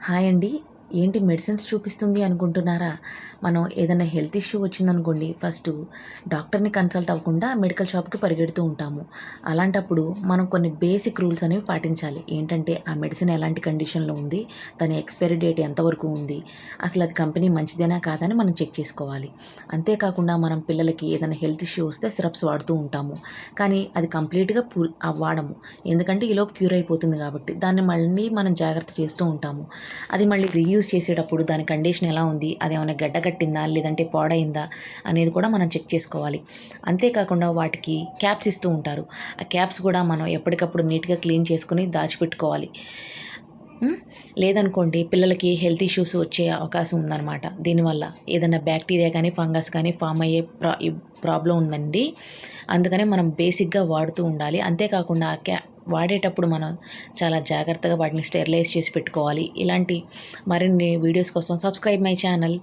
Hi అండి. ఏంటి medicines చూపిస్తుంది అనుకుంటున్నారా? మనం ఏదైనా హెల్త్ ఇష్యూ వచ్చిందనుకోండి, ఫస్టు డాక్టర్‌ని కన్సల్ట్ అవ్వకుండా మెడికల్ షాప్‌కి పరిగెడుతూ ఉంటాము. అలాంటప్పుడు మనం కొన్ని బేసిక్ రూల్స్ అనేవి పాటించాలి. ఏంటంటే, ఆ మెడిసిన్ ఎలాంటి కండిషన్‌లో ఉంది? దాని ఎక్స్‌పైరీ డేట్ ఎంతవరకు ఉంది? అసలు అది కంపెనీ మంచిదేనా కాదా అని మనం చెక్ చేసుకోవాలి. అంతేకాకుండా మనం పిల్లలకి ఏదైనా హెల్త్ ఇష్యూ వస్తే సిరప్స్ వాడుతూ ఉంటాము. కానీ అది కంప్లీట్‌గా వాడము. ఎందుకంటే ఈలోపు క్యూర్ అయిపోతుంది కాబట్టి. దాన్ని మళ్ళీ మనం జాగ్రత్త చేస్తూ ఉంటాము. అది మళ్ళీ రీయూజ్ చేసేటప్పుడు దాని కండిషన్ ఎలా ఉంది? అదేమన్నా గడ్డకట్టిందా? లేదంటే పాడయిందా? అనేది కూడా మనం చెక్ చేసుకోవాలి. అంతేకాకుండా వాటికి క్యాప్స్ ఇస్తూ ఉంటారు. ఆ క్యాప్స్ కూడా మనం ఎప్పటికప్పుడు నీట్‌గా క్లీన్ చేసుకొని దాచిపెట్టుకోవాలి. హ్మ్. లేదనుకోండి పిల్లలకి హెల్త్ ఇష్యూస్ వచ్చే అవకాశం ఉందనమాట. దీనివల్ల ఏదైనా బ్యాక్టీరియా కానీ, ఫంగస్ కానీ ఫార్మ్ అయ్యే ప్రాబ్లమ్ ఉందండి. అందుకనే మనం బేసిక్‌గా వాడుతూ ఉండాలి. అంతేకాకుండా వాడేటప్పుడు మనం చాలా జాగ్రత్తగా వాటిని స్టెరిలైజ్ చేసి పెట్టుకోవాలి. ఇలాంటి మరిన్ని వీడియోస్ కోసం సబ్స్క్రైబ్ మై ఛానల్.